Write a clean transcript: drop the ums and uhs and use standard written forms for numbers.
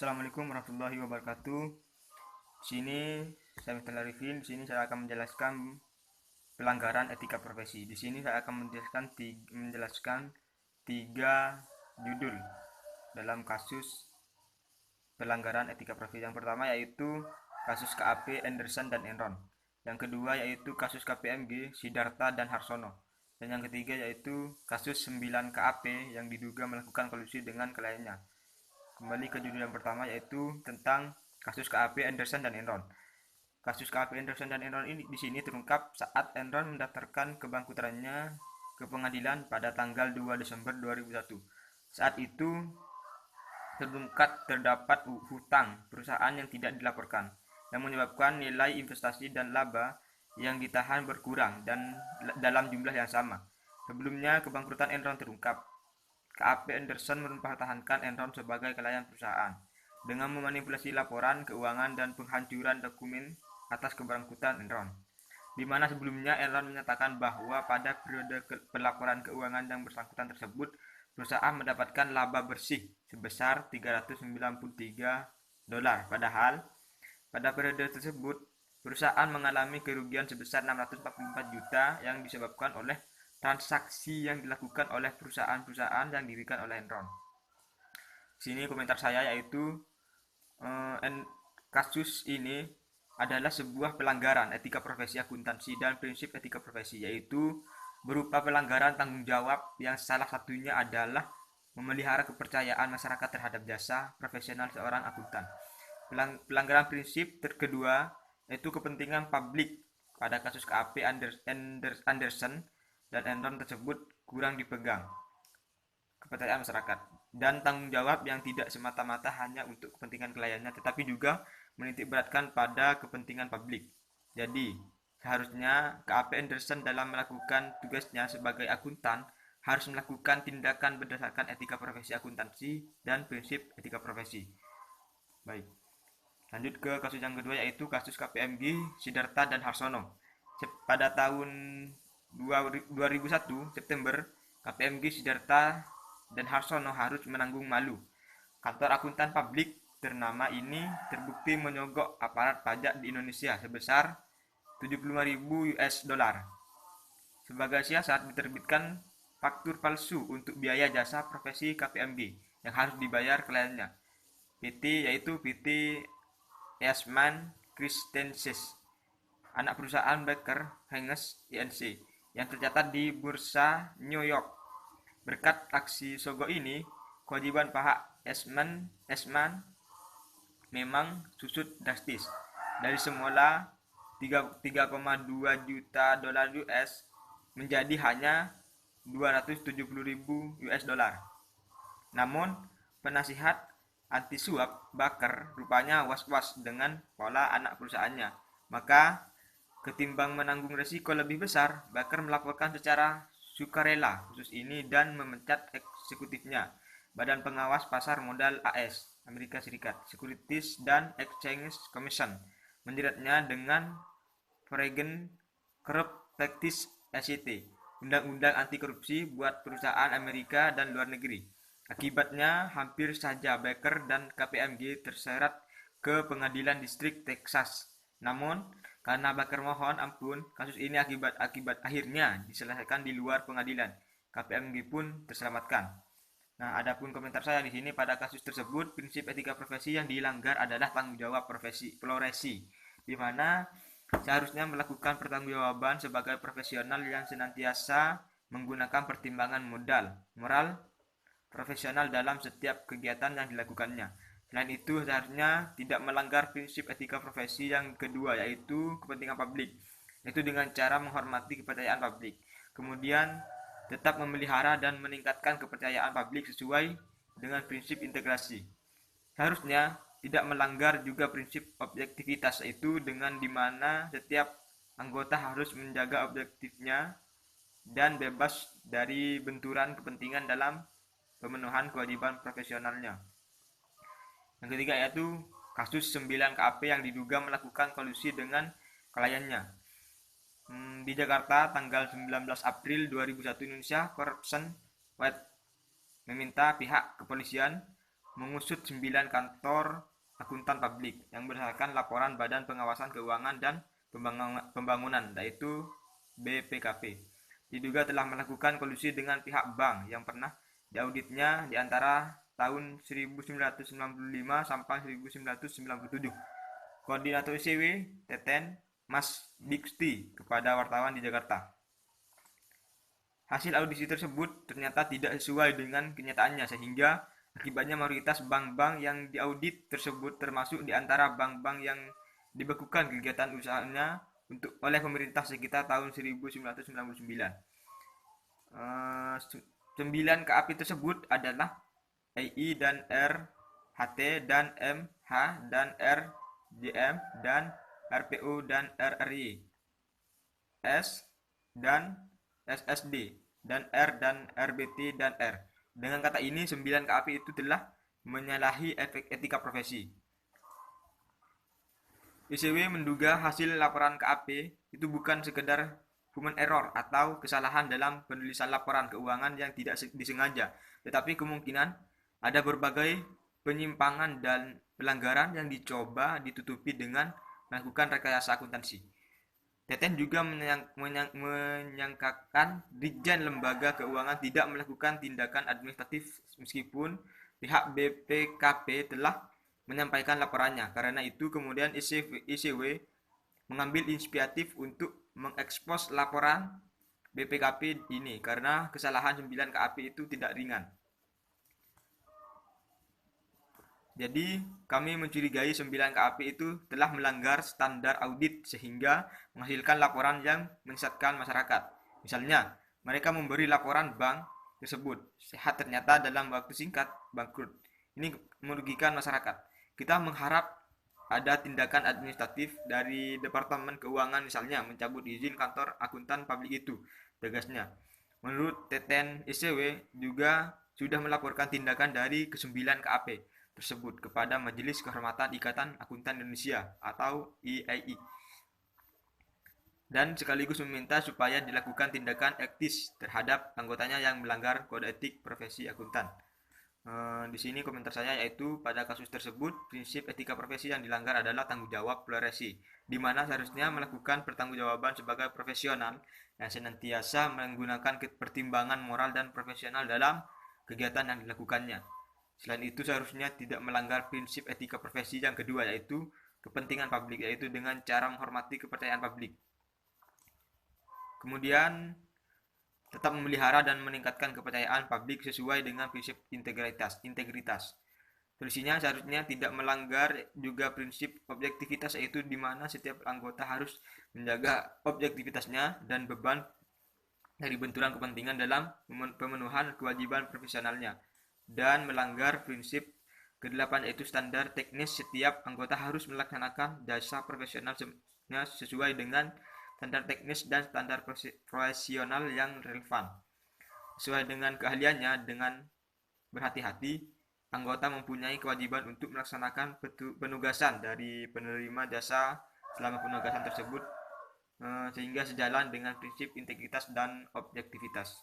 Assalamualaikum warahmatullahi wabarakatuh. Di sini saya Mr. Arifin. Di sini saya akan menjelaskan pelanggaran etika profesi. Di sini saya akan menjelaskan tiga judul dalam kasus pelanggaran etika profesi. Yang pertama yaitu kasus KAP Anderson dan Enron. Yang kedua yaitu kasus KPMG Sidarta dan Harsono. Dan yang ketiga yaitu kasus 9 KAP yang diduga melakukan kolusi dengan kliennya. Kembali ke judul yang pertama yaitu tentang kasus KAP Anderson dan Enron. Kasus KAP Anderson dan Enron ini di sini terungkap saat Enron mendaftarkan kebangkrutannya ke pengadilan pada tanggal 2 Desember 2001. Saat itu terdapat hutang perusahaan yang tidak dilaporkan, yang menyebabkan nilai investasi dan laba yang ditahan berkurang dan dalam jumlah yang sama. Sebelumnya kebangkrutan Enron terungkap. KAP Anderson mempertahankan Enron sebagai klien perusahaan dengan memanipulasi laporan keuangan dan penghancuran dokumen atas kebangkrutan Enron. Di mana sebelumnya Enron menyatakan bahwa pada periode pelaporan keuangan yang bersangkutan tersebut, perusahaan mendapatkan laba bersih sebesar 393 dolar. Padahal pada periode tersebut, perusahaan mengalami kerugian sebesar 644 juta yang disebabkan oleh transaksi yang dilakukan oleh perusahaan-perusahaan yang didirikan oleh Enron. Sini komentar saya yaitu kasus ini adalah sebuah pelanggaran etika profesi akuntansi dan prinsip etika profesi, yaitu berupa pelanggaran tanggung jawab yang salah satunya adalah memelihara kepercayaan masyarakat terhadap jasa profesional seorang akuntan. Pelanggaran prinsip kedua yaitu kepentingan publik. Pada kasus KAP Anderson dan Enron tersebut kurang dipegang kepercayaan masyarakat dan tanggung jawab yang tidak semata-mata hanya untuk kepentingan kliennya tetapi juga menitikberatkan pada kepentingan publik. Jadi seharusnya KAP Anderson dalam melakukan tugasnya sebagai akuntan harus melakukan tindakan berdasarkan etika profesi akuntansi dan prinsip etika profesi. Baik, lanjut ke kasus yang kedua yaitu kasus KPMG Sidarta dan Harsono. Pada tahun 2001 September, KPMG Sidarta dan Harsono harus menanggung malu. Kantor akuntan publik ternama ini terbukti menyogok aparat pajak di Indonesia sebesar 75.000 US dollar. Sebagai siasat diterbitkan faktur palsu untuk biaya jasa profesi KPMG yang harus dibayar kliennya. yaitu PT Eastman Christensen, anak perusahaan Baker Hughes Inc. yang tercatat di Bursa New York. Berkat aksi sogok ini, kewajiban pihak Eastman memang susut drastis. Dari semula 3,2 juta dolar US menjadi hanya 270.000 US dollar. Namun, penasihat anti suap Baker rupanya was-was dengan pola anak perusahaannya. Maka ketimbang menanggung resiko lebih besar, Baker melaporkan secara sukarela khusus ini dan memecat eksekutifnya, Badan Pengawas Pasar Modal AS, Amerika Serikat, Securities dan Exchange Commission, menjeratnya dengan Foreign Corrupt Practice Act, Undang-Undang Anti Korupsi buat perusahaan Amerika dan luar negeri. Akibatnya, hampir saja Baker dan KPMG terseret ke pengadilan distrik Texas. Namun, karena Baker mohon ampun, kasus ini akibat akhirnya diselesaikan di luar pengadilan. KPMG pun terselamatkan. Nah, adapun komentar saya di sini pada kasus tersebut, prinsip etika profesi yang dilanggar adalah tanggung jawab profesi, di mana seharusnya melakukan pertanggungjawaban sebagai profesional yang senantiasa menggunakan pertimbangan moral, profesional dalam setiap kegiatan yang dilakukannya. Selain itu, seharusnya tidak melanggar prinsip etika profesi yang kedua, yaitu kepentingan publik, yaitu dengan cara menghormati kepercayaan publik. Kemudian, tetap memelihara dan meningkatkan kepercayaan publik sesuai dengan prinsip integrasi. Seharusnya tidak melanggar juga prinsip objektivitas, yaitu dengan dimana setiap anggota harus menjaga objektifnya dan bebas dari benturan kepentingan dalam pemenuhan kewajiban profesionalnya. Yang ketiga yaitu kasus 9 KAP yang diduga melakukan kolusi dengan kliennya. Di Jakarta tanggal 19 April 2001 Indonesia Corruption Watch meminta pihak kepolisian mengusut 9 kantor akuntan publik yang berdasarkan laporan Badan Pengawasan Keuangan dan Pembangunan, yaitu BPKP. Diduga telah melakukan kolusi dengan pihak bank yang pernah diauditnya di antara tahun 1995 sampai 1997. Koordinator ICW, Teten Mas Diksti, kepada wartawan di Jakarta. Hasil audisi tersebut ternyata tidak sesuai dengan kenyataannya, sehingga akibatnya mayoritas bank-bank yang diaudit tersebut termasuk di antara bank-bank yang dibekukan kegiatan usahanya oleh pemerintah sekitar tahun 1999. 9 KAP tersebut adalah EI dan R, HT dan M, H dan R, JM dan RPO dan RRY, S dan SSD, dan R dan RBT dan R. Dengan kata ini, 9 KAP itu telah menyalahi etika profesi. ICW menduga hasil laporan KAP itu bukan sekedar human error atau kesalahan dalam penulisan laporan keuangan yang tidak disengaja, tetapi kemungkinan ada berbagai penyimpangan dan pelanggaran yang dicoba ditutupi dengan melakukan rekayasa akuntansi. Teten juga menyangkakan Ditjen Lembaga Keuangan tidak melakukan tindakan administratif meskipun pihak BPKP telah menyampaikan laporannya. Karena itu kemudian ICW mengambil inisiatif untuk mengekspos laporan BPKP ini karena kesalahan 9 KAP itu tidak ringan. Jadi, kami mencurigai 9 KAP itu telah melanggar standar audit sehingga menghasilkan laporan yang menyesatkan masyarakat. Misalnya, mereka memberi laporan bank tersebut sehat ternyata dalam waktu singkat bangkrut. Ini merugikan masyarakat. Kita mengharap ada tindakan administratif dari Departemen Keuangan, misalnya mencabut izin kantor akuntan publik itu, tegasnya. Menurut Teten ICW juga sudah melaporkan tindakan dari ke-9 KAP tersebut kepada Majelis Kehormatan Ikatan Akuntan Indonesia atau IAI, dan sekaligus meminta supaya dilakukan tindakan etis terhadap anggotanya yang melanggar kode etik profesi akuntan. Di sini komentar saya yaitu pada kasus tersebut prinsip etika profesi yang dilanggar adalah tanggung jawab plurasi, di mana seharusnya melakukan pertanggungjawaban sebagai profesional yang senantiasa menggunakan pertimbangan moral dan profesional dalam kegiatan yang dilakukannya. Selain itu seharusnya tidak melanggar prinsip etika profesi yang kedua, yaitu kepentingan publik, yaitu dengan cara menghormati kepercayaan publik. Kemudian tetap memelihara dan meningkatkan kepercayaan publik sesuai dengan prinsip integritas. Solusinya seharusnya tidak melanggar juga prinsip objektivitas, yaitu di mana setiap anggota harus menjaga objektivitasnya dan beban dari benturan kepentingan dalam pemenuhan kewajiban profesionalnya, dan melanggar prinsip ke-8 yaitu standar teknis. Setiap anggota harus melaksanakan jasa profesionalnya sesuai dengan standar teknis dan standar profesional yang relevan. Sesuai dengan keahliannya, dengan berhati-hati, anggota mempunyai kewajiban untuk melaksanakan penugasan dari penerima jasa selama penugasan tersebut, sehingga sejalan dengan prinsip integritas dan objektivitas.